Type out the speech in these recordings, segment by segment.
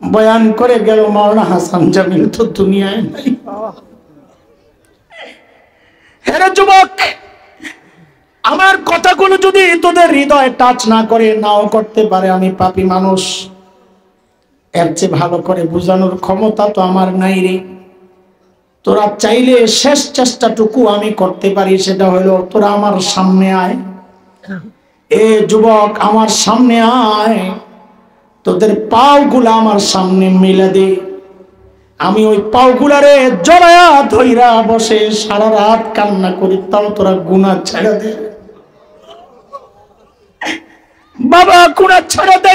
বয়ান করে গেল মাওলানা হাসান জামিল তো দুনিয়ায় নাই। হেরে যুবক, আমার কথাগুলো যদি তোদের হৃদয় টাচ না করে, নাও করতে পারে, আমি পাপী মানুষ, এর চেয়ে ভালো করে বোঝানোর ক্ষমতা তো আমার নাই রে। তোরা চাইলে শেষ চেষ্টাটুকু আমি করতে পারি, সেটা হলো তোরা আমার সামনে আয়। এ যুবক, আমার সামনে আয়, তোদের পাওগুলা আমার সামনে মিলে দে। আমি ওই পাওগুলারে জড়ায়া ধইরা বসে সারা রাত কান্না করি, তাও তোরা গুনাহ ছেড়ে দে বাবা, গুনাহ ছেড়ে দে।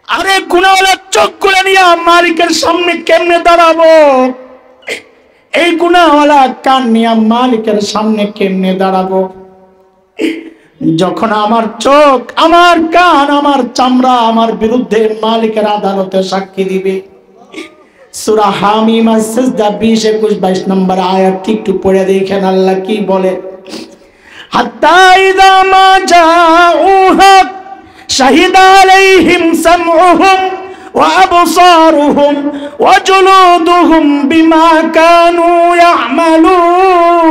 আরে গুনাহওয়ালা চোখ খুলে নিয়ে মালিকের সামনে কেমনে দাঁড়াবো? এই গুনাহওয়ালা কান নিয়ে মালিকের সামনে কেমনে দাঁড়াবো? যখন আমার চোখ, আমার কান, আমার চামড়া আমার বিরুদ্ধে মালিকের আদালতে সাক্ষী দিবে। সূরা হামিম সিজদা 20, 21, 22 নম্বর আয়াত একটু পড়ে দেখেন আল্লাহ কি বলে। হাত্তা ইযা মা জাউহা শাহিদা আলাইহিম সামউহুম ওয়া আবসারুহুম ওয়া জুলুদুহুম বিমা কানু ইয়ামালুন।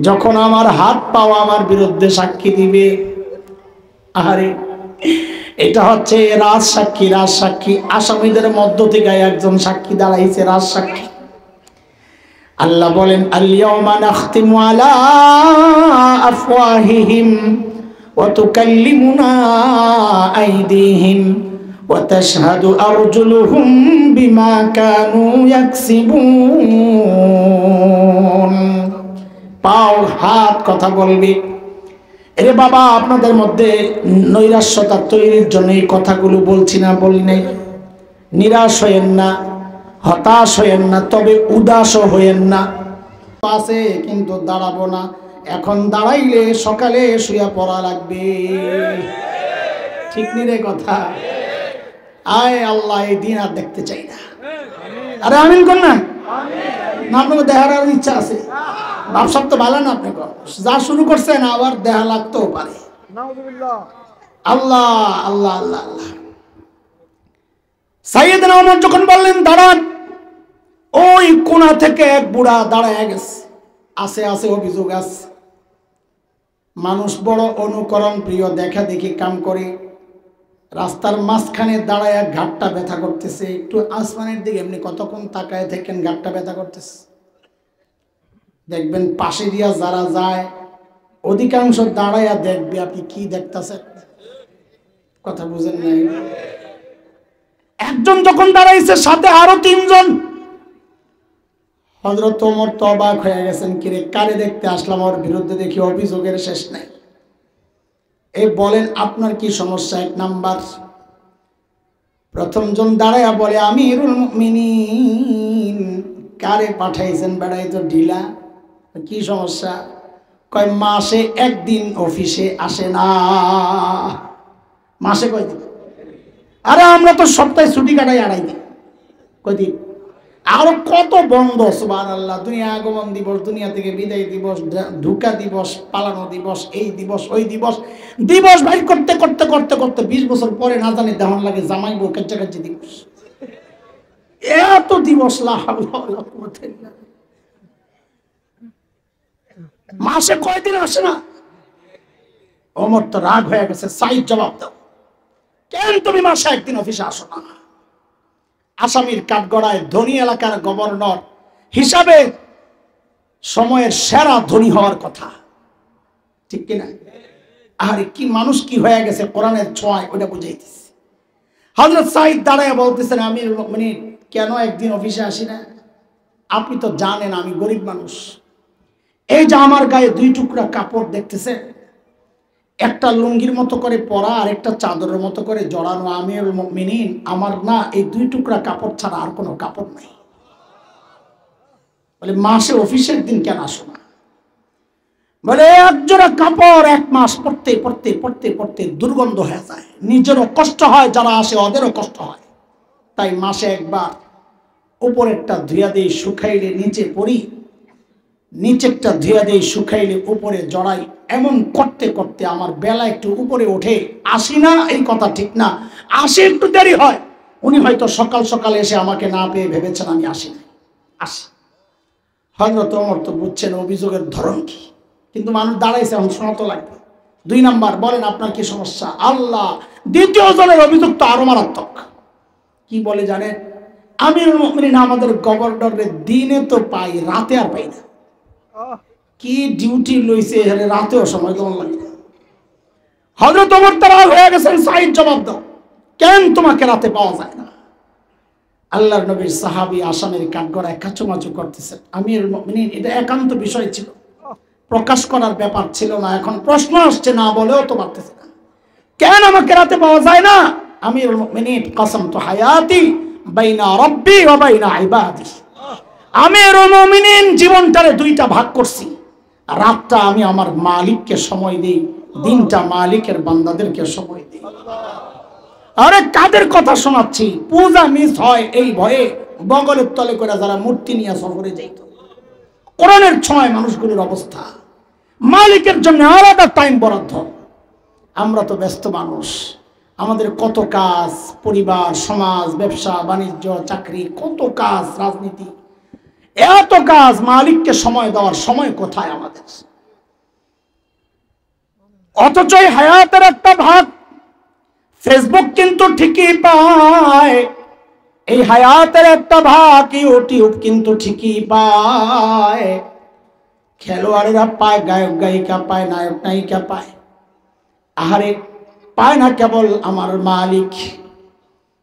যখন আমার হাত পাও আমার বিরুদ্ধে সাক্ষী দিবে, আরে এটা হচ্ছে রাজসাক্ষী। রাজসাক্ষী আসামিদের মধ্য থেকে একজন সাক্ষী দাঁড়াইছে, রাজসাক্ষী। আল্লাহ বলেন, আল-ইয়াওমা নাখতিমু আলা আফওয়াহিহিম ওয়া তুকাল্লিমুনা আইদিহিম ওয়া তাশহাদু আরজুলুহুম বিমা কানু ইয়াকসিবুন। পাও, হাত কথা বলবে। এরে বাবা, আপনাদের মধ্যে নৈরাশ্যতা তৈরির জন্য এই কথাগুলো বলছি না, বলি নাই। নিরাশ হয়েন না, হতাশ হয়েন না, তবে উদাসও হয়েন না। আছে কিন্তু দাঁড়াবো না। এখন দাঁড়াইলে সকালে শুয়ে পড়া লাগবে, ঠিক নি রে কথা? আয় আল্লাহ, এই দিন আর দেখতে চাই না। আরে আমিন কর না। না আপনাকে দেখার আর ইচ্ছা আছে? ব্যবসা তো ভালো না, আপনি যা শুরু করছেন আবার দেখা লাগতেও পারে। আল্লাহ আল্লাহ আল্লাহ আল্লাহ। সাইয়েদনা ওমর যখন বললেন দাঁড়ান, ওই কোণা থেকে এক বুড়া দাঁড়ায় গেছে। আছে আছে অভিযোগ আছে, মানুষ বড় অনুকরণ প্রিয়, দেখা দেখি কাম করে। রাস্তার মাঝখানে দাঁড়ায় ঘাটটা ব্যথা করতেছে, একটু আসমানের দিকে এমনি কতক্ষণ তাকায় থাকেন, ঘাটটা ব্যথা করতেছে। দেখবেন পাশে দিয়া যারা যায় অধিকাংশ দাঁড়াইয়া দেখবে আপনি কি দেখতেছেন, কথা বুঝেন নাই? একজন যখন দাঁড়াইছে, সাথে আরো 3 জন। হযরত ওমর তো অবাক হয়ে গেছেন, কিরে কারে দেখতে আসলাম, ওর বিরুদ্ধে দেখি অভিযোগের শেষ নাই। এই বলেন আপনার কি সমস্যা? 1 নাম্বার, প্রথম জন দাঁড়াইয়া বলে, আমিরুল মুমিনিন, কারে পাঠাইছেন বেড়াই তো ঢিলা, কি সমস্যা? কয় মাসে 1 দিন অফিসে আসে না। মাসে কয়দিন? আরে আমরা তো সপ্তাহে ছুটি কাটাই 2.5 দিন। কয়দিন? আরো কত বন্ধ, সুবহানাল্লাহ। দুনিয়া আগমন দিবস, দুনিয়া থেকে বিদায় দিবস, ঢুকা দিবস, পালানো দিবস, এই দিবস ওই দিবস, দিবস ভাই করতে করতে করতে করতে 20 বছর পরে না জানি দেহন লাগে জামাই বউ কাচ্চাকাচ্চি দিবস। এত দিবস, লা হাওলা ওয়ালা কুওয়াতা ইল্লা বিল্লাহ। মাসে কয়দিন আসে না? ওমর তো রাগ হয়ে গেছে, সাইদ জবাব দাও, কেন তুমি মাসে 1 দিন অফিসে আসো না? আসামির কাঠগড়ায় ধনী এলাকার গভর্নর হিসাবে সময়ের সেরা ধনী হওয়ার কথা, ঠিক কিনা? আরে কি মানুষ কি হয়ে গেছে, কোরআনের ছোঁয়ায় ওটা বুঝাইতেছে। হযরত সাইদ দাঁড়ায় বলতেছেন, আমিরুল মুমিনিন, কেন 1 দিন অফিসে আসি না? আপনি তো জানেন আমি গরিব মানুষ। এই যে আমার গায়ে 2 টুকরা কাপড় দেখতেছেন, একটা লুঙ্গির মতো করে পরা আর একটা চাদরের মতো করে জড়ানো। আমিরুল মুমিনিন, আমার না এই 2 টুকরা কাপড় ছাড়া আর কোনো কাপড় নাই। বলে মাসে অফিসের দিন কেন আসো না? বলে 1 জোড়া কাপড় 1 মাস পরতে পরতে পরতে পরতে দুর্গন্ধ হয়ে যায়, নিজেরও কষ্ট হয়, যারা আসে ওদেরও কষ্ট হয়। তাই মাসে 1 বার উপরেরটা ধুইয়া দেই, শুকাইলে নিচে পরি, নিচেরটা ধুইয়া দেই, শুকাইলে উপরে জড়াই। এমন করতে করতে আমার বেলা একটু উপরে ওঠে, আসি না এই কথা ঠিক না, আসি একটু দেরি হয়। উনি হয়তো সকাল সকাল এসে আমাকে না পেয়ে ভেবেছেন আমি আসি না, আসি। হযরত ওমর তো বুঝছেন অভিযোগের ধরন কি, কিন্তু মানুষ দাঁড়াইছে, এখন শোনা তো লাগবে। 2 নাম্বার, বলেন আপনার কি সমস্যা? আল্লাহ। দ্বিতীয় জনের অভিযোগ তো আরো মারাত্মক। কি বলে জানেন? আমিরুল মুমিনিন আমাদের গভর্নরের দিনে তো পাই, রাতে আর পাই না। কি ডিউটি লইছে, রাতেও সময় কেমন লাগে। হযরত ওমর তারা হয়ে গেছেন, সাইদ জবাব দাও, কেন তোমাকে রাতে পাওয়া যায় না? আল্লাহর নবীর সাহাবী আসামের কাঠগড়ায় কাচুমাচু করতেছেন। আমিরুল মুমিনিন, এটা একান্ত বিষয় ছিল, প্রকাশ করার ব্যাপার ছিল না। এখন প্রশ্ন আসছে, না বলেও তো পারতেছে না, কেন আমাকে রাতে পাওয়া যায় না? আমিরুল মুমিনিন, কসমতু হায়াতি বাইনা রাব্বি ওয়া বাইনা ইবাদি। আমিরুল মুমিনিন জীবনটারে 2টা ভাগ করছি, রাতটা আমি আমার মালিককে সময় দিই, দিনটা মালিকের বান্দাদেরকে সময় দিই। আরে কাদের কথা শোনাচ্ছি? পূজা মিস হয় এই ভয়ে বগলের তলে করে যারা মূর্তি নিয়ে সফরে যাইত। কোরআনের ছয় মানুষগুলোর অবস্থা, মালিকের জন্য আলাদা টাইম বরাদ্দ। আমরা তো ব্যস্ত মানুষ, আমাদের কত কাজ, পরিবার, সমাজ, ব্যবসা বাণিজ্য, চাকরি, কত কাজ, রাজনীতি, এত কাজ, মালিককে সময় দেওয়ার সময় কোথায় আমাদের? অথচ হায়াতের একটা ভাগ ফেসবুক কিন্তু ঠিকই পায়, এই হায়াতের একটা ভাগ ইউটিউব কিন্তু ঠিকই পায়, খেলোয়াড়েরা পায়, গায়ক গায়িকা পায়, নায়ক নায়িকা পায়। আহারে পায় না কেবল আমার মালিক,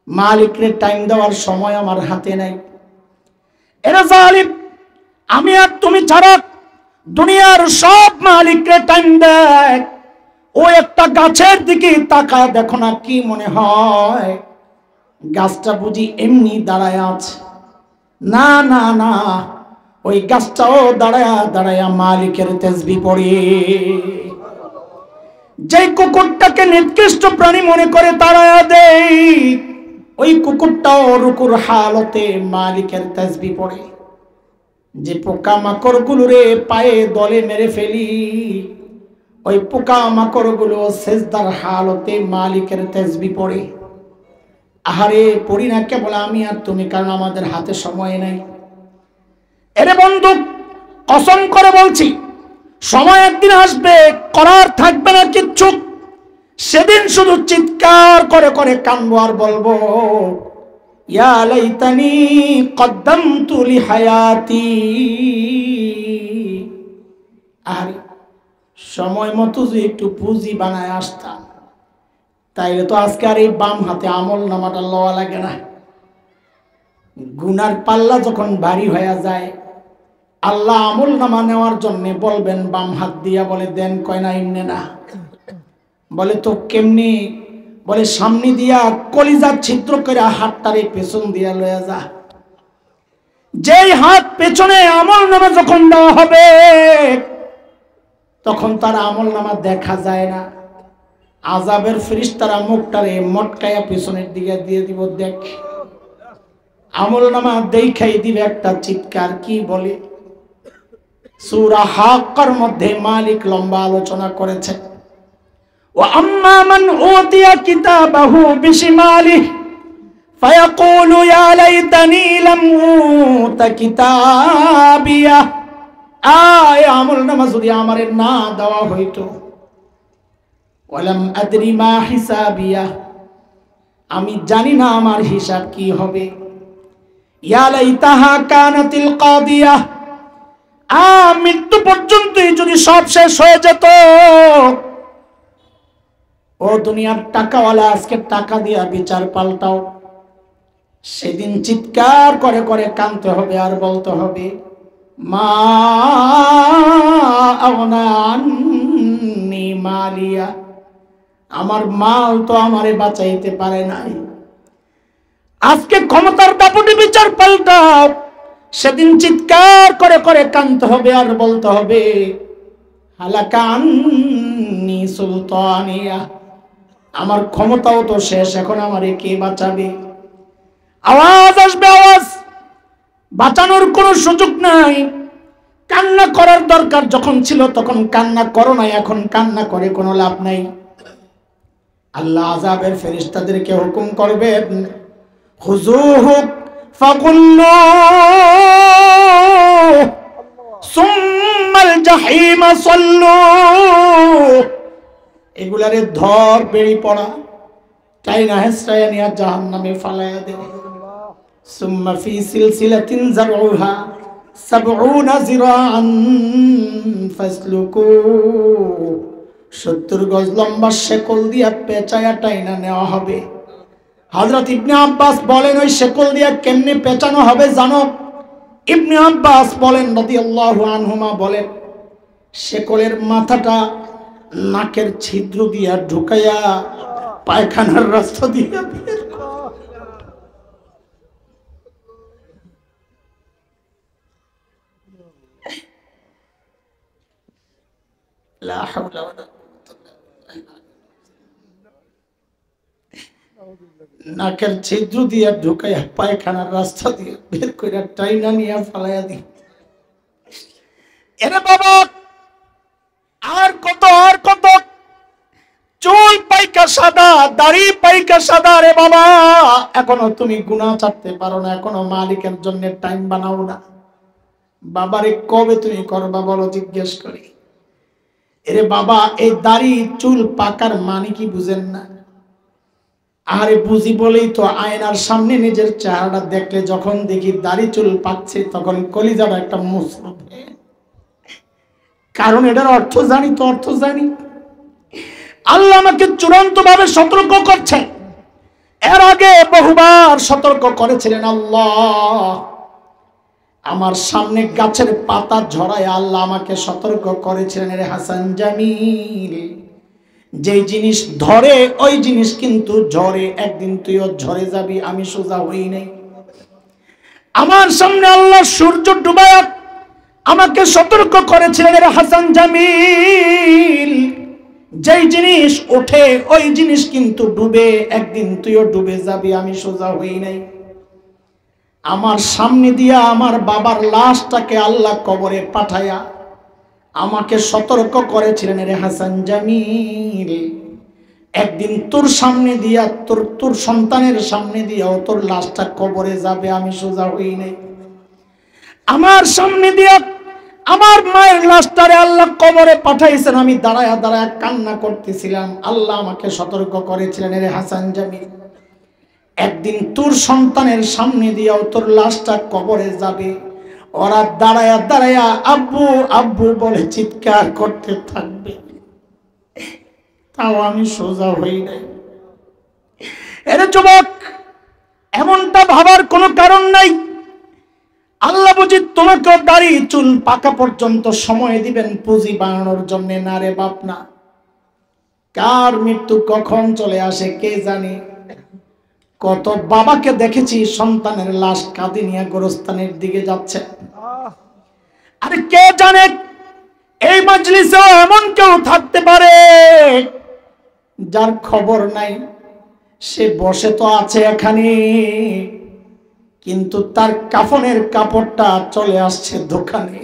মালিকরে টাইম দেওয়ার সময় আমার হাতে নাই। এরা জালিম, আমি আর তুমি ছাড়া দুনিয়ার সব মালিকরে টাইম দেয়। ও একটা গাছের দিকে তাকায় দেখো না, কি মনে হয় গাছটা বুঝি এমনি দাঁড়ায় আছে? না না না, ওই গাছটাও দাঁড়ায়া দাঁড়ায়া মালিকের তাসবিহ পড়ে। যে কুকুরটাকে নিকৃষ্ট প্রাণী মনে করে তাড়ায়া দেয়, ওই কুকুরটাও রুকুর হালতে মালিকের তাসবিহ পড়ে। যে পোকা মাকড় গুলোরে পায়ে দলে মেরে ফেলি, ওই পোকা মাকড় গুলো সেজদার হালতে মালিকের তাসবিহ পড়ে। আহারে পড়ি না কেবল আমি আর তুমি, কারণ আমাদের হাতে সময় নাই। এরে বন্ধু, কসম করে বলছি, সময় একদিন আসবে, করার থাকবে না কিচ্ছু। সেদিন শুধু চিৎকার করে করে কানবো আর বলবো, ইয়া লাইতানি কদ্দামতু লিহায়াতি। আরে সময় মতো যে একটু পুঁজি বানায় আসতাম, তাইলে তো আজকে আর এই বাম হাতে আমল নামাটা লওয়া লাগে না। গুনার পাল্লা যখন ভারী হয়ে যায়, আল্লাহ আমল নামা নেওয়ার জন্য বলবেন বাম হাত দিয়া, বলে দেন, কয় না এমনি না। বলে তো কেমনি? বলে সামনে দিয়া কলিজা ছিদ্র করে হাতটারে পেছন দিয়া লয়ে যা। যেই হাত পেছনে আমল নামা যখন দেওয়া হবে, তখন তার আমল নামা দেখা যায় না। আযাবের ফেরেশতারা মুখটারে মটকায়া পেছনের দিকে দিয়ে দিব, দেখ। আমল নামা দেখাই দিবে একটা চিৎকার, কি বলে? সূরা হাক্কার মধ্যে মালিক লম্বা আলোচনা করেছে, ওয়া আম্মা মান উতিয়া কিতাবাহু বিশিমালিহি ফায়াকুলু ইয়া লাইতানি লাম উতা কিতাবিয়া। আয় আমল নামা যদি আমারে না দেওয়া হইতো, ওয়ালাম আদরি মা হিসাবিয়া, আমি জানি না আমার হিসাব কি হবে। ইয়া লাইতাহা কানাতিল কাদিয়া, মৃত্যু পর্যন্ত যদি সব শেষ হয়ে যেত। ও দুনিয়ার টাকাওয়ালা, আজকে টাকা দিয়া বিচার পাল্টাও। সেদিন চিৎকার করে করে কাঁদতে হবে আর বলতে হবে, মা আগনা আন্নি মালিয়া, আমার মাল তো আমারে বাঁচাইতে পারে নাই। আজকে ক্ষমতার দাপটে বিচার পাল্টাও। সেদিন চিৎকার করে করে কাঁদতে হবে আর বলতে হবে, হালাকা আন্নি সুলতানিয়া, আমার ক্ষমতাও তো শেষ, এখন আমারে কে বাঁচাবে? আওয়াজ আসবে, আওয়াজ, বাঁচানোর কোনো সুযোগ নাই। কান্না করার দরকার যখন ছিল তখন কান্না করো না, এখন কান্না করে কোনো লাভ নাই। আল্লাহ আযাবের ফেরেশতাদেরকে হুকুম করবেন, খুযুহু ফাগুল্লুহু সুম্মাল জাহিমা সাল্লু, এগুলারে ধর, বেড়ি পড়া, টাইনা হেসরায়া নিয়া জাহান্নামে ফালায়া দে। সুম্মা ফি সিলসিলাতিন যারউহা সাবউনা যিরাআন ফাসলুকু, 70 গজ লম্বা শেকল দিয়া পেঁচায়া টাইনা নেওয়া হবে। হযরত ইবনে আব্বাস বলেন, ওই শেকল দিয়া কেমনে পেঁচানো হবে জানো? ইবনে আব্বাস বলেন রাদিয়াল্লাহু আনহুমা বলেন, শেকলের মাথাটা নাকের ছিদ্র দিয়া ঢুকাইয়া পায়খানার রাস্তা দিয়া বের করা। লা হাওলা ওয়ালা নাকের ছিদ্র দিয়া ঢুকাইয়া পায়খানার রাস্তা দিয়ে বের করে টাইনা নিয়ে ফালাইয়া দি। এরে বাবা, আর কত আর কত, চুল পাইকা সাদা, দাড়ি পাইকা সাদা। রে বাবা, এখনো তুমি গুনাহ ছাড়তে পারো না, এখনো মালিকের জন্য টাইম বানাও না। বাবারে কবে তুমি করবা বলো, জিজ্ঞেস করি। এরে বাবা, এই দাড়ি চুল পাকার মানে কি বুঝেন না? আরে বুঝি বলেই তো আয়নার সামনে নিজের চেহারাটা দেখলে যখন দেখি দাড়ি চুল পাকছে তখন কলিজাটা একটা মুসলমান, কারণ এটার অর্থ জানি তো, অর্থ জানি। আল্লাহ আমাকে চূড়ান্ত ভাবে সতর্ক করছে, এর আগে বহুবার সতর্ক করেছিলেন। আল্লাহ আমার সামনে গাছের পাতা ঝরায় আল্লাহ আমাকে সতর্ক করেছিলেন, রে হাসান জামিল, যে জিনিস ধরে ওই জিনিস কিন্তু ঝরে, একদিন তুইও ঝরে যাবি, আমি সোজা হই নাই। আমার সামনে আল্লাহ সূর্য ডুবায়া আমাকে সতর্ক করেছিলেন, রে হাসান জামিল, যেই জিনিস ওঠে ওই জিনিস কিন্তু ডুবে, একদিন তুইও ডুবে যাবি, আমি সোজা হই নাই। আমার সামনে দিয়া আমার বাবার লাশটাকে আল্লাহ কবরে পাঠায়া আমাকে সতর্ক করেছিলেন, রে হাসান জামিল, একদিন তোর সামনে দিয়া, তোর সন্তানের সামনে দিয়াও তোর লাশটা কবরে যাবে, আমি সোজা হই নাই। আমার সামনে দিয়া আমার মায়ের লাশটারে আল্লাহ কবরে পাঠাইছেন, আমি দাঁড়ায়া দাঁড়ায়া কান্না করতেছিলাম। আল্লাহ আমাকে সতর্ক করেছিলেন, রে হাসান জামিল, একদিন তোর সন্তানের সামনে দিয়াও তোর লাশটা কবরে যাবে। ওরা দাঁড়ায়া দাঁড়ায়া আব্বু আব্বু বলে চিৎকার করতে থাকবে, তাও আমি সোজা হই নাই। এরে যুবক, এমনটা ভাবার কোনো কারণ নাই। আল্লাহ বুঝি তোমাকে দাড়ি চুল পাকা পর্যন্ত সময় দিবেন পুঁজি বানানোর জন্য, না রে বাপ না। কার মৃত্যু কখন চলে আসে কে জানে। কত বাবাকে দেখেছি সন্তানের লাশ কাঁধে নিয়ে গোরস্থানের দিকে যাচ্ছে, আরে কে জানে এই মজলিসে এমন কেউ থাকতে পারে যার খবর নাই। সে বসে তো আছে এখানে, কিন্তু তার কাফনের কাপড়টা চলে আসছে দোকানে।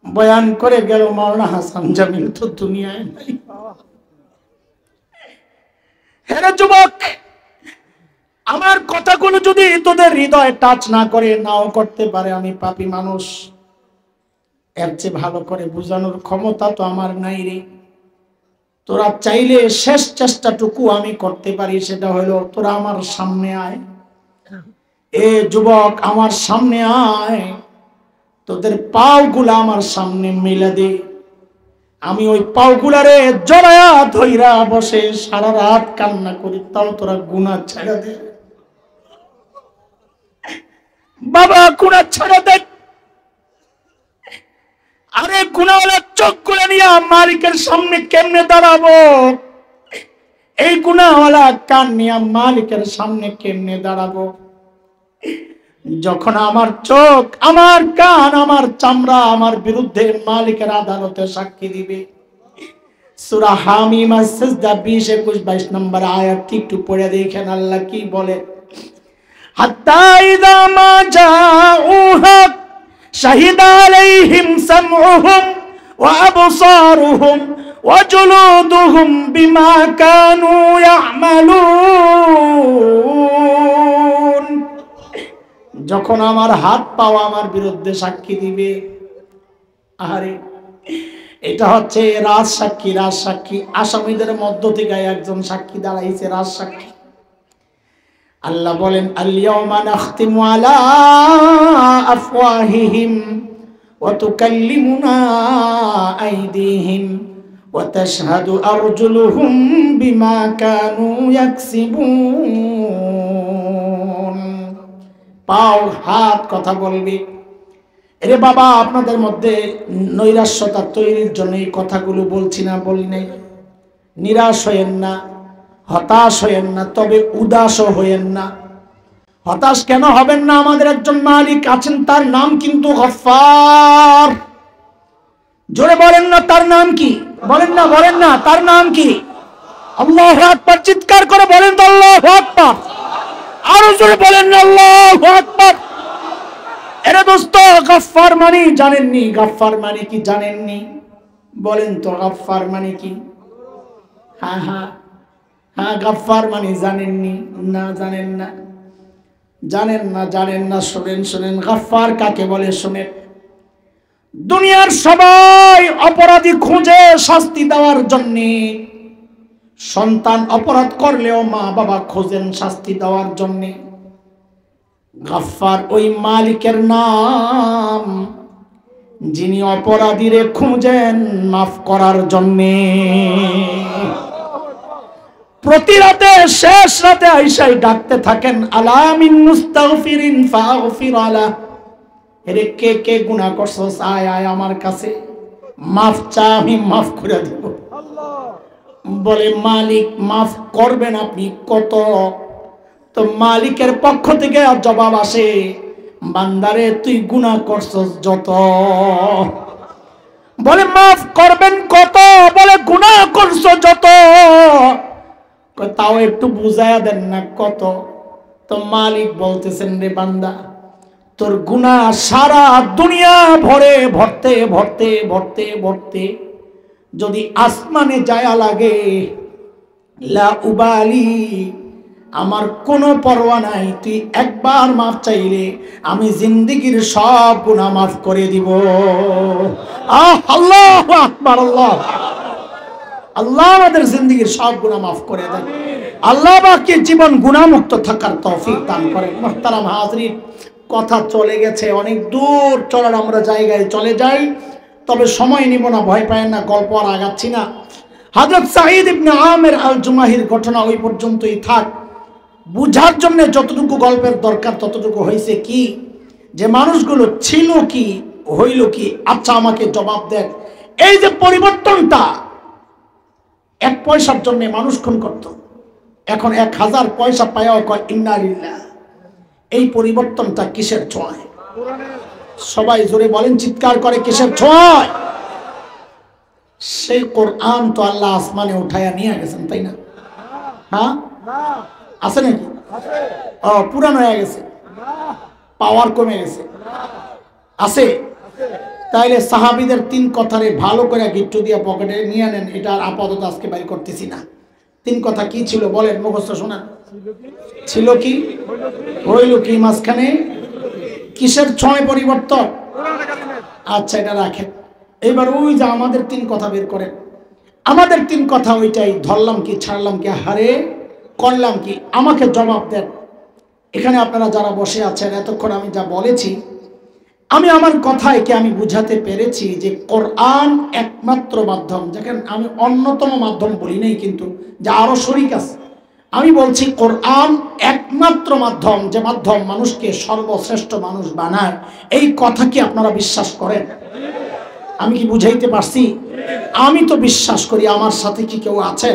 বয়ান করে গেল মাওলানা হাসান জামিল তো দুনিয়ায় নাই। হেরে যুবক, আমার কথাগুলো যদি তোদের হৃদয় টাচ না করে, নাও করতে পারে, আমি পাপী মানুষ, এর চেয়ে ভালো করে বোঝানোর ক্ষমতা তো আমার নাই রে। তোরা চাইলে শেষ চেষ্টাটুকু আমি করতে পারি, সেটা হলো তোরা আমার সামনে আয়। এ যুবক, আমার সামনে আয়, তোদের পাওগুলা আমার সামনে মিলে দে। আমি ওই পাওগুলারে জড়ায়া ধইরা বসে সারা রাত কান্না করি, তাও তোরা গুনাহ ছেড়ে দে বাবা, গুনাহ ছেড়ে দে। আরে গুনাহওয়ালা চোখ খুলে নিয়ে মালিকের সামনে কেমনে দাঁড়াবো? এই গুনাহওয়ালা কান নিয়ে মালিকের সামনে কেমনে দাঁড়াবো? যখন আমার চোখ, আমার কান, আমার চামড়া আমার বিরুদ্ধে মালিকের আদালতে সাক্ষী দিবে। সূরা হামিম সাজদা 20, 21, 22 নম্বর আয়াতটি একটু পড়ে দেখেন আল্লাহ কি বলে। হাত্তা ইযা মা জাউহা শাহিদা আলাইহিম সামউহুম ওয়া আবসারুহুম ওয়া জুলুদুহুম বিমা কানু ইয়ামালুন। যখন আমার হাত পাও আমার বিরুদ্ধে সাক্ষী দিবে, আরে এটা হচ্ছে রাজসাক্ষী। রাজসাক্ষী আসামিদের মধ্য থেকে একজন সাক্ষী দাঁড়াইছে, রাজসাক্ষী। আল্লাহ বলেন আল-ইয়াওমা নাখতিমু আলা আফওয়াহিহিম ওয়া তুকাল্লিমুনা আইদিহিম ওয়া তাশহাদু আরজুলুহুম বিমা কানু ইয়াকসিবুন। পাও হাত কথা বলবে। এরে বাবা, আপনাদের মধ্যে নৈরাশ্যতা তৈরির জন্য এই কথাগুলো বলছি না, বলি নাই। নিরাশ হয়েন না, হতাশ হয়েন না, তবে উদাসও হয়েন না। হতাশ কেন হবেন না? আমাদের একজন মালিক আছেন, তার নাম কিন্তু গফফার। জোরে বলেন না তার নাম কি? বলেন না, বলেন না তার নাম কি? আল্লাহু আকবার। চিৎকার করে বলেন তো আল্লাহু আকবার। আরো জোরে বলেন না আল্লাহু আকবার। এরে দোস্ত, গফফার মানে জানেননি? গফফার মানে কি জানেননি? বলেন তো গফফার মানে কি? হ্যাঁ হ্যাঁ হ্যাঁ, গফফার মানে জানেননি? না, জানেন না, জানেন না, জানেন না। শুনেন শুনেন, গফফার কাকে বলে শুনেন। দুনিয়ার সবাই অপরাধী খুঁজে শাস্তি দেওয়ার জন্য। সন্তান অপরাধ করলেও মা বাবা খোঁজেন শাস্তি দেওয়ার জন্য। গফফার ওই মালিকের নাম যিনি অপরাধীরে খুঁজেন মাফ করার জন্যে। প্রতি রাতে শেষ রাতে আইসাই ডাকতে থাকেন আলা মিন মুস্তাগফিরিন ফাগফির আলা। এরে কে কে গুনাহ করছস, আয় আয় আমার কাছে, মাফ চা, আমি মাফ করে দেব। বলে মালিক মাফ করবেন আপনি কত? তো মালিকের পক্ষ থেকে জবাব আসে, বান্দারে তুই গুনাহ করছস যত। বলে মাফ করবেন কত? বলে গুনাহ করছো যত। তাও একটু বুঝায়া দেন না কত? তো মালিক বলতেছেন, রে বান্দা, তোর গুনাহ সারা দুনিয়া ভরে ভরতে ভরতে ভরতে ভরতে যদি আসমানে যায়া লাগে, লা উবালি, আমার কোনো পরোয়া নাই। তুই একবার মাফ চাইলে আমি জিন্দেগির সব গুনাহ মাফ করে দিব। আল্লাহু আকবার। আল্লাহ আল্লাহ আমাদের জিন্দেগির সব গুনাহ মাফ করে দেন। আল্লাহ বাকি জীবন গুনাহমুক্ত থাকার তৌফিক দান করেন। মুহতারাম হাজরিন, কথা চলে গেছে, অনেক দূর চলার আমরা জায়গায় চলে যাই, তবে সময় নিব না, ভয় পায় না, গল্প আর আগাচ্ছি না। হযরত সাঈদ ইবনে আমির আল জুমাহির ঘটনা ওই পর্যন্তই থাক। বুঝার জন্য যতটুকু গল্পের দরকার ততটুকু হয়েছে কি, যে মানুষগুলো ছিল কি, হইল কি। আচ্ছা আমাকে জবাব দেন, এই যে পরিবর্তনটা, 1 পয়সার জন্য মানুষ খুন করত, এখন 1000 পয়সা পায়াও কয় ইন্না লিল্লাহ। এই পরিবর্তনটা কিসের ছোঁয়ায়? সবাই জোরে বলেন, চিৎকার করে, কিসের ছোঁয়ায়? সেই কোরআন তো আল্লাহ আসমানে উঠায়া নিয়ে গেছেন, তাই না? হ্যাঁ, আছে নাকি? ও পুরান হয়ে গেছে, পাওয়ার কমে গেছে, আছে? তাইলে সাহাবীদের 3 কথারে ভালো করে গিট্টু দিয়ে পকেটে নিয়ে নেন। এটা আর আপাতত আজকে বাইর করতেছি না। 3 কথা কি ছিল বলেন, মুখস্থ শোনান। ছিল কি, হইল কি, মাঝখানে কিসের ছোঁয়ায় পরিবর্তন? আচ্ছা এটা রাখেন। এবার ওই যে আমাদের 3 কথা বের করেন। আমাদের 3 কথা ওইটাই, ধরলাম কি, ছাড়লাম কি, হারে করলাম কি, আমাকে জবাব দেন। এখানে আপনারা যারা বসে আছেন, এতক্ষণ আমি যা বলেছি, আমি আমার কথায় কি আমি বুঝাতে পেরেছি যে কোরআন একমাত্র মাধ্যম? যেখানে আমি অন্যতম মাধ্যম বলি নাই, কিন্তু যে আরো শরীক আছে, আমি বলছি কোরআন একমাত্র মাধ্যম, যে মাধ্যম মানুষকে সর্বশ্রেষ্ঠ মানুষ বানায়। এই কথা কি আপনারা বিশ্বাস করেন? আমি কি বুঝাইতে পারছি? আমি তো বিশ্বাস করি। আমার সাথে কি কেউ আছে?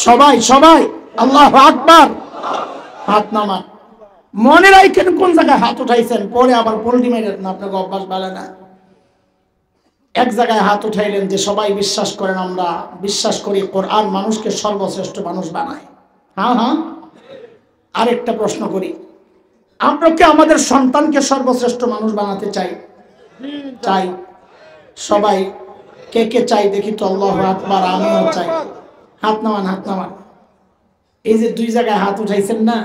সবাই সবাই আল্লাহু আকবার। হাত নামান। মনে রাখেন কোন জায়গায় হাত উঠাইছেন, পরে আবার পোল্টি মাইরেন না, আপনাকে অভ্যাস ভালো না। এক জায়গায় হাত উঠাইলেন যে সবাই বিশ্বাস করেন, আমরা বিশ্বাস করি কোরআন মানুষকে সর্বশ্রেষ্ঠ মানুষ বানায়। হ্যাঁ হ্যাঁ। আরেকটা প্রশ্ন করি, আমরা কি আমাদের সন্তানকে সর্বশ্রেষ্ঠ মানুষ বানাতে চাই? চাই সবাই। কে কে চাই দেখি তো? আল্লাহু আকবার। আমিও চাই। হাত নামান, হাত নামান। এই যে দুই জায়গায় হাত উঠাইছেন না,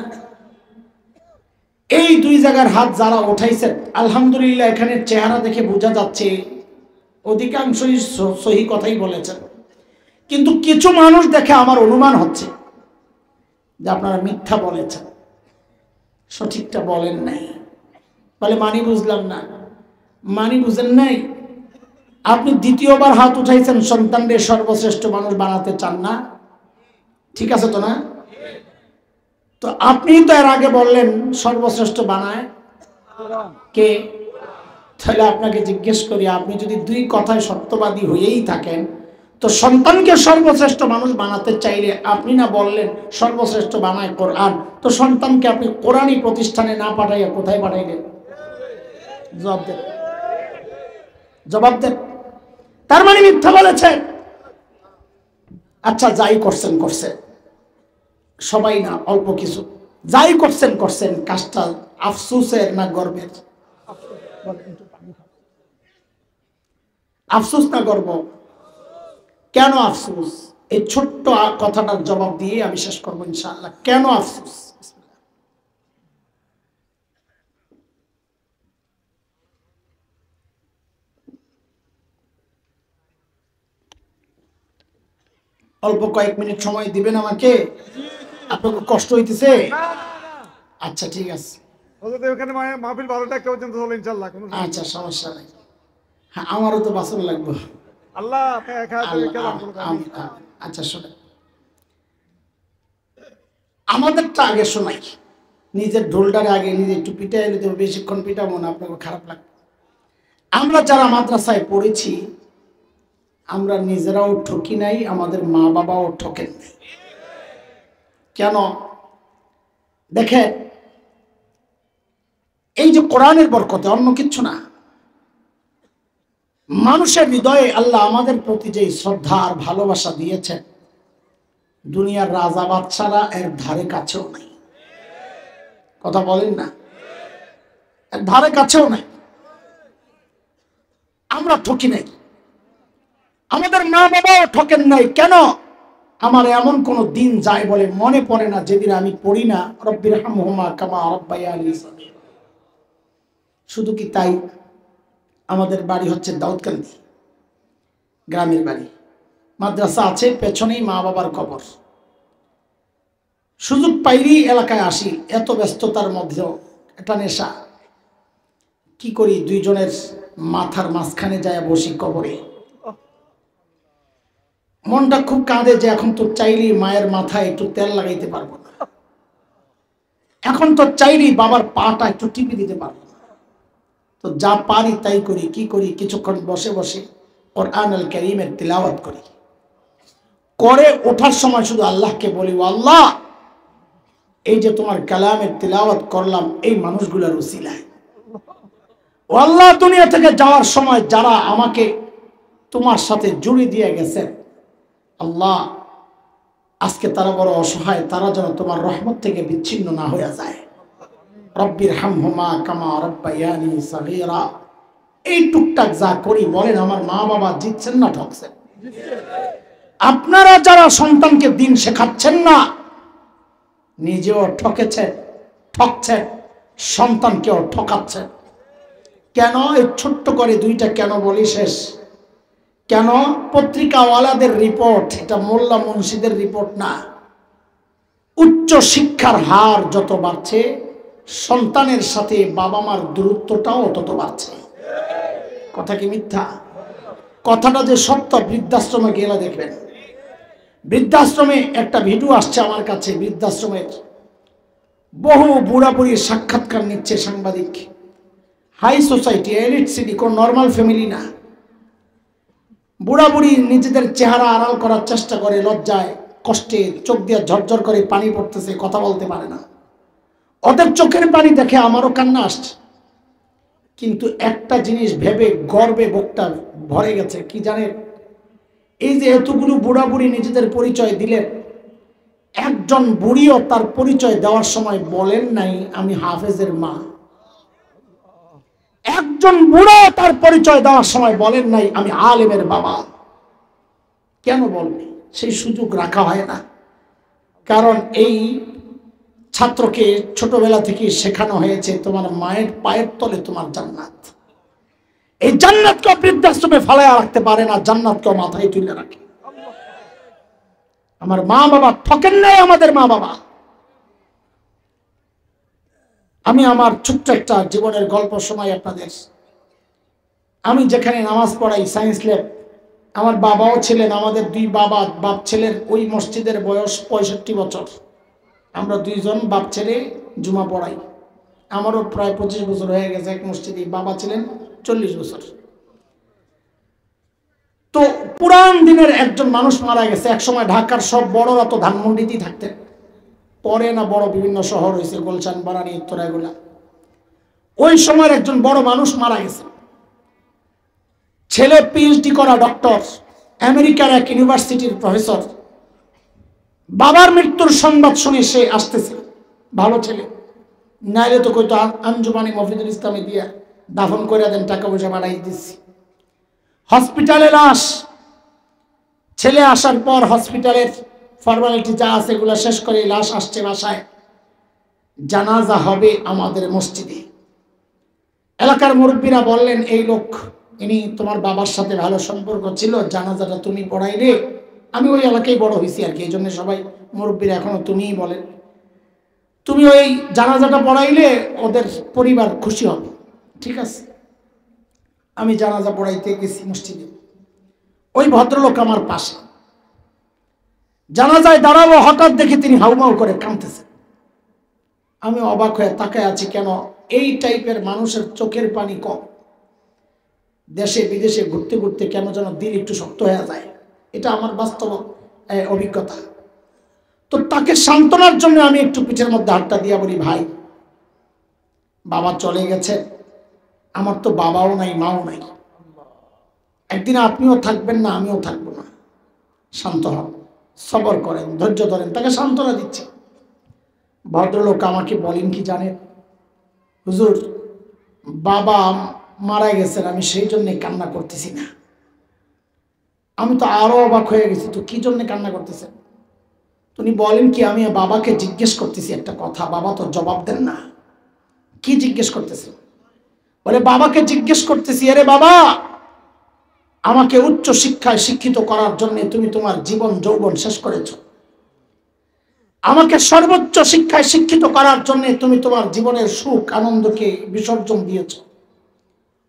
এই দুই জায়গার হাত যারা উঠাইছেন আলহামদুলিল্লাহ, এখানে চেহারা দেখে বোঝা যাচ্ছে অধিকাংশই সহি কথাই বলেছেন। কিন্তু কিছু মানুষ দেখে আমার অনুমান হচ্ছে যে আপনারা মিথ্যা বলেছেন, সঠিকটা বলেন নাই। বলে মানি বুঝলাম না। মানি বুঝেন নাই? আপনি দ্বিতীয়বার হাত উঠাইছেন, সন্তানদের সর্বশ্রেষ্ঠ মানুষ বানাতে চান না, ঠিক আছে তো না? তো আপনি তো এর আগে বললেন সর্বশ্রেষ্ঠ বানায় কে? তাহলে আপনাকে জিজ্ঞেস করি, আপনি যদি দুই কথায় সত্যবাদী হয়েই থাকেন, তো সন্তানকে সর্বশ্রেষ্ঠ মানুষ বানাতে চাইলে আপনি না বললেন সর্বশ্রেষ্ঠ বানায় কোরআন, তো সন্তানকে আপনি কোরআনই প্রতিষ্ঠানে না পাঠাইয়া কোথায় পাঠাইলেন? জবাব দেন, জবাব দেন। তার মানে মিথ্যা বলেছেন। আচ্ছা, যাই করছেন করছেন, সবাই না, অল্প কিছু যাই করছেন করছেন, কাজটা আফসোসের না গর্বের? আফসোস না গর্ব? কেন আফসোস? এই ছোট্ট কথাটার জবাব দিয়ে আমি শেষ করবো ইনশাআল্লাহ। কেন আফসোস? অল্প কয়েক মিনিট সময় দিবেন আমাকে? আপনাকে কষ্ট হইতেছে? আচ্ছা ঠিক আছে। আচ্ছা, সমস্যা নাই। হ্যাঁ, আমারও তো বাসন লাগবে। আচ্ছা শোনেন, আমাদেরটা আগে শোনাই। নিজের ঢোলটারে আগে নিজে একটু পিটাই নিতে হবে। বেশিক্ষণ পিটাবো না, আপনাকে খারাপ লাগবে। আমরা যারা মাদ্রাসায় পড়েছি, আমরা নিজেরাও ঠকি নাই, আমাদের মা বাবাও ঠকেন নাই। কেন? দেখেন, এই যে কোরআনের বরকতে, অন্য কিচ্ছু না, মানুষের হৃদয়ে আল্লাহ আমাদের প্রতি যে শ্রদ্ধা আর ভালোবাসা দিয়েছেন, দুনিয়ার রাজা বাদশারা এর ধারে কাছেও নাই। কথা বলেন না? এর ধারে কাছেও নাই। আমরা ঠকি নাই, আমাদের মা বাবাও ঠকেন নাই। কেন? আমার এমন কোন দিন যায় বলে মনে পড়ে না যেদিন আমি পড়ি না রব্বিরহামহুমা কামা রাব্বায়ানি সগীরা। শুধু কি তাই? আমাদের বাড়ি হচ্ছে দাউদকান্দি, গ্রামের বাড়ি। মাদ্রাসা আছে পেছনেই, মা বাবার কবর। সুযোগ পাইলেই এলাকায় আসি, এত ব্যস্ততার মধ্যেও এটা নেশা। কি করি? দুইজনের মাথার মাঝখানে যায় বসি কবরে। মনটা খুব কাঁদে যে এখন তো চাইলেই মায়ের মাথায় একটু তেল লাগাইতে পারবো না, এখন তো চাইলেই বাবার পাটা একটু টিপে দিতে পারবো না। তো যা পারি তাই করি। কি করি? কিছুক্ষণ বসে বসে কোরআন আল কারীমের তিলাওয়াত করি। করে ওঠার সময় শুধু আল্লাহকে বলি, ও আল্লাহ, এই যে তোমার কালামের তিলাওয়াত করলাম এই মানুষগুলোর উসিলায়, ও আল্লাহ, দুনিয়া থেকে যাওয়ার সময় যারা আমাকে তোমার সাথে জুড়ে দিয়ে গেছেন, আল্লাহ, আজকে তারা বড় অসহায়, তারা যেন তোমার রহমত থেকে বিচ্ছিন্ন না হয়ে যায়। রব্বিরহামহুমা কামা রাব্বায়ানি সগীরা। এই টুকটাক যা করি, বলেন আমার মা বাবা জিতছেন না ঠকছেন? আপনারা যারা সন্তানকে দিন শেখাচ্ছেন না, নিজেও ঠকেছেন, ঠকছেন, সন্তানকেও ঠকাচ্ছেন। কেন? এই ছোট্ট করে দুইটা কেন বলি শেষ। কেন? পত্রিকাওয়ালাদের রিপোর্ট, এটা মোল্লা মুন্সিদের রিপোর্ট না। উচ্চ শিক্ষার হার যত বাড়ছে, সন্তানের সাথে বাবা মার দূরত্বটাও তত বাড়ছে। কথা কি মিথ্যা? কথাটা যে সত্য, বৃদ্ধাশ্রমে গেলে দেখবেন। বৃদ্ধাশ্রমে একটা ভিডিও আসছে আমার কাছে, বৃদ্ধাশ্রমের বহু বুড়া বুড়ির সাক্ষাৎকার নিচ্ছে সাংবাদিক। হাই সোসাইটি, এলিট সিটি, কোন নর্মাল ফ্যামিলি না। বুড়া বুড়ি নিজেদের চেহারা আড়াল করার চেষ্টা করে, লজ্জায় কষ্টে চোখ দিয়ে ঝরঝর করে পানি পড়তেছে, কথা বলতে পারে না। ওদের চোখের পানি দেখে আমারও কান্না আসছে। কিন্তু একটা জিনিস ভেবে গর্বে বুকটা ভরে গেছে, কি জানেন? এই যে এতগুলো বুড়া বুড়ি নিজেদের পরিচয় দিলেন, একজন বুড়িও তার পরিচয় দেওয়ার সময় বলেন নাই আমি হাফেজের মা। একজন বুড়ো তার পরিচয় দেওয়ার সময় বলেন নাই আমি আলেমের বাবা। কেন বলবে? সেই সুযোগ রাখা হয় না। কারণ এই ছাত্রকে ছোটবেলা থেকে শেখানো হয়েছে তোমার মায়ের পায়ের তলে তোমার জান্নাত। এই জান্নাতকে বৃদ্ধাশ্রমে ফালায়া রাখতে পারে না, জান্নাতকে মাথায় তুলে রাখে। আমার মা বাবা ঠকেন নাই, আমাদের মা বাবা। আমি আমার ছোট্ট একটা জীবনের গল্প শোনাই আপনাদের। আমি যেখানে নামাজ পড়াই সায়েন্স ল্যাব, আমার বাবাও ছিলেন, আমাদের দুই বাপ ছেলের ওই মসজিদের বয়স 65 বছর। আমরা দুইজন বাপ ছেলে জুমা পড়াই। আমারও প্রায় 25 বছর হয়ে গেছে এক মসজিদে, বাবা ছিলেন 40 বছর। তো পুরান দিনের একজন মানুষ মারা গেছে। একসময় ঢাকার সব বড়রা তো ধানমন্ডিতেই থাকতেন, পরে না বড় বিভিন্ন শহর হয়েছে, গুলশান, বারানি, উত্তরা, এগুলা। ওই সময়ের একজন বড় মানুষ মারা গেছে। ছেলে পিএইচডি করা ডক্টর, আমেরিকার এক ইউনিভার্সিটির প্রফেসর। বাবার মৃত্যুর সংবাদ শুনে সে আসতেছে, ভালো ছেলে, নাইলে তো কইতো আঞ্জুমানি মফিদুল ইসলামে দিয়া দাফন করে দেন, টাকা পয়সা বাড়াই দিচ্ছি। হসপিটালে লাশ, ছেলে আসার পর হসপিটালের ফর্মালিটি যা আছে এগুলো শেষ করে লাশ আসছে বাসায়। জানাজা হবে আমাদের মসজিদে। এলাকার মুরব্বীরা বললেন, এই লোক, ইনি তোমার বাবার সাথে ভালো সম্পর্ক ছিল, জানাজাটা তুমি পড়াইলে। আমি ওই এলাকায় বড় হয়েছি আর কি, এই জন্য সবাই মুরব্বীরা এখনো তুমিই বলেন। তুমি ওই জানাজাটা পড়াইলে ওদের পরিবার খুশি হবে। ঠিক আছে, আমি জানাজা পড়াইতে গেছি মসজিদে। ওই ভদ্রলোক আমার পাশে, জানাজায় দাঁড়াবো, হঠাৎ দেখি তিনি হাউমাউ করে কাঁদতেছেন। আমি অবাক হয়ে তাকায় আছি, কেন এই টাইপের মানুষের চোখের পানি কম। দেশে বিদেশে ঘুরতে ঘুরতে কেন যেন দিল একটু শক্ত হয়ে যায়, এটা আমার বাস্তব অভিজ্ঞতা। তো তাকে সান্ত্বনার জন্য আমি একটু পিঠের মধ্যে হাতটা দিয়া বলি, ভাই, বাবা চলে গেছে, আমার তো বাবাও নাই, মাও নাই, একদিন আপনিও থাকবেন না, আমিও থাকবো না, শান্ত হন, সবর করেন, ধৈর্য ধরেন। তাকে সান্ত্বনা দিচ্ছে। ভদ্রলোক আমাকে বলেন কি জানেন, হুজুর, বাবা মারা গেছেন, আমি সেই জন্যে কান্না করতেছি না। আমি তো আরো অবাক হয়ে গেছি, তো কি জন্য কান্না করতেছেন? উনি বলেন কি, আমি বাবাকে জিজ্ঞেস করতেছি একটা কথা, বাবা তো জবাব দেন না। কি জিজ্ঞেস করতেছেন? বলে, বাবাকে জিজ্ঞেস করতেছি, আরে বাবা, আমাকে উচ্চ শিক্ষায় শিক্ষিত করার জন্য তুমি তোমার জীবন যৌবন শেষ করেছ, আমাকে সর্বোচ্চ শিক্ষায় শিক্ষিত করার জন্য তুমি তোমার জীবনের সুখ আনন্দকে বিসর্জন দিয়েছ,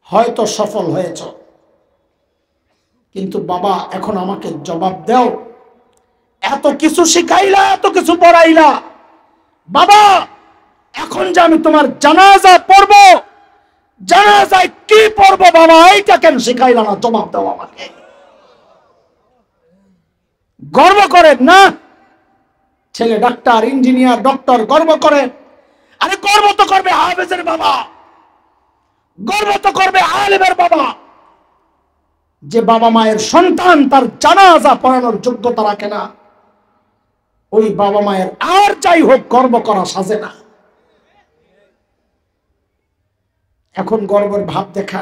হয়তো সফল হয়েছ, কিন্তু বাবা এখন আমাকে জবাব দাও, এত কিছু শিখাইলা, এত কিছু পড়াইলা, বাবা এখন যে আমি তোমার জানাজা পড়ব, জানাজায় কি পড়ব বাবা, এইটা কেন শিখাইলা না, জবাব দাও আমাকে। গর্ব করেন না? ছেলে ডাক্তার, ইঞ্জিনিয়ার, ডক্টর, গর্ব করে। আরে গর্ব তো করবে হাফেজের বাবা, গর্ব তো করবে আলেমের বাবা, যে বাবা মায়ের সন্তান তার জানাজা পড়ানোর যোগ্যতা রাখে না। ওই বাবা মায়ের আর যাই হোক গর্ব করা সাজে না। এখন গর্বের ভাব দেখা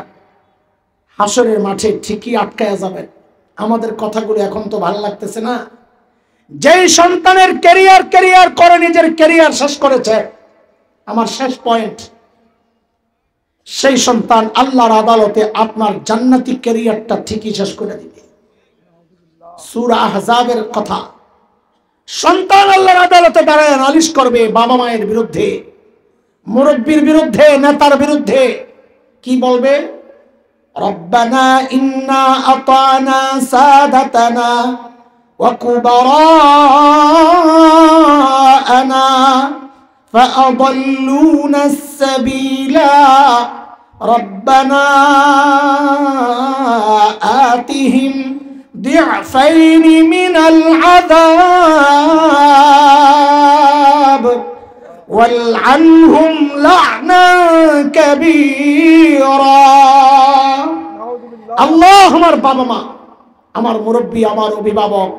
হাসরের মাঠে ঠিকই আটকায়া যাবেন। আমাদের কথাগুলো এখন তো ভালো লাগতেছে না। যেই সন্তানের ক্যারিয়ার করে নিজের ক্যারিয়ার শেষ করেছে, আমার শেষ পয়েন্ট, সেই সন্তান আল্লাহর আদালতে আপনার জান্নাতি ক্যারিয়ারটা ঠিকই শেষ করে দিবে। সূরা আহজাবের কথা। সন্তান আল্লাহর আদালতে দাঁড়ায় নালিশ করবে বাবা মায়ের বিরুদ্ধে, মুরব্বির বিরুদ্ধে, নেতার বিরুদ্ধে। কি বলবে? রব্বানা ইন্না আতানা সাদাতানা ওয়া কুবারানা ফাআদাল্লুনা আস-সাবিলা রব্বানা আতিহিম ضعفين من العذاب والعنهم لعنا كبيرا। আল্লাহ, আমার বাবা মা, আমার মুরব্বী, আমার অভিভাবক,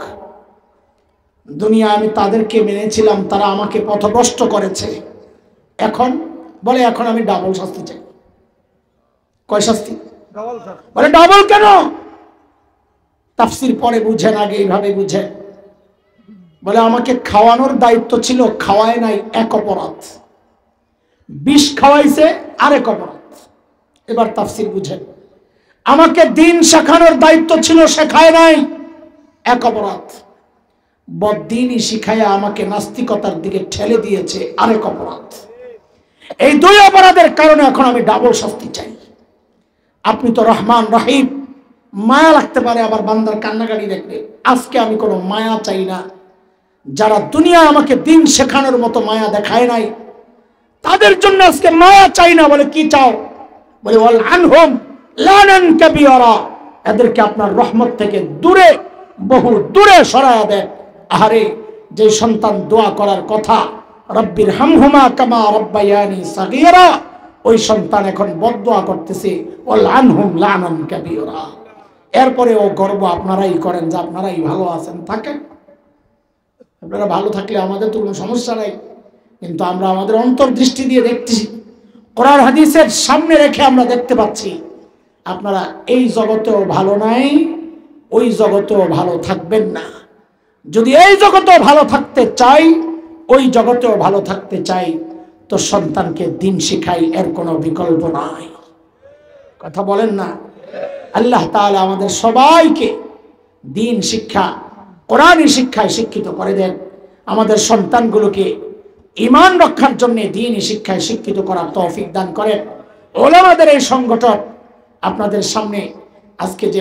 দুনিয়া আমি তাদেরকে মেনেছিলাম, তারা আমাকে পথভ্রষ্ট করেছে। এখন বলে, এখন আমি ডাবল শাস্তি চাই। কয় শাস্তি? বলে ডাবল কেন? তাফসীর পরে বুঝেন, আগে এইভাবে বুঝেন। বলে আমাকে খাওয়ানোর দায়িত্ব ছিল, খাওয়ায় নাই, এক অপরাধ। বিষ খাওয়াইছে, আরেক অপরাধ। এবার তাফসীর বুঝেন। আমাকে দিন শেখানোর দায়িত্ব ছিল, শেখায় নাই, এক অপরাধ। বদ্দিনই শিখাইয়া আমাকে নাস্তিকতার দিকে ঠেলে দিয়েছে, আরেক অপরাধ। এই দুই অপরাধের কারণে এখন আমি ডাবল শাস্তি চাই। আপনি তো রহমান রহিম, মায়া লাগতে পারে আবার বান্দার কান্নাকাটি দেখলে। আজকে আমি কোনো মায়া চাই না। যারা দুনিয়ায় আমাকে দিন শেখানোর মতো মায়া দেখায় নাই, তাদের জন্য আজকে মায়া চাই না। বলে কি চাও? বলে ওয়াল আনহুম লানান কাবীরা, এদেরকে আপনার রহমত থেকে দূরে, বহু দূরে সরায়া দেন। আহারে, যে সন্তান দোয়া করার কথা, রব্বির হামহুমা কামা রব্বায়ানি সাগীরা, ওই সন্তান এখন বদদোয়া করতেছে ওয়াল আনহুম লানান কাবীরা। এরপরে ও গর্ব আপনারাই করেন যে আপনারাই ভালো আছেন। থাকেন, আপনারা ভালো থাকলে আমাদের তো কোনো সমস্যা নাই। কিন্তু আমরা আমাদের অন্তর্দৃষ্টি দিয়ে দেখতেছি, কোরআন হাদিসের সামনে রেখে আমরা দেখতে পাচ্ছি আপনারা এই জগতেও ভালো নাই, ওই জগতেও ভালো থাকবেন না। যদি এই জগতেও ভালো থাকতে চাই, ওই জগতেও ভালো থাকতে চাই, তো সন্তানকে দিন শিখাই, এর কোনো বিকল্প নাই। কথা বলেন না? আল্লাহ তাআলা আমাদের সবাইকে দিন শিক্ষা, কোরআনী শিক্ষায় শিক্ষিত করে দেন। আমাদের সন্তানগুলোকে ঈমান রক্ষার জন্য দ্বীনি শিক্ষায় শিক্ষিত করার তৌফিক দান করেন। উলামাদের এই সংগঠন আপনাদের সামনে আজকে যে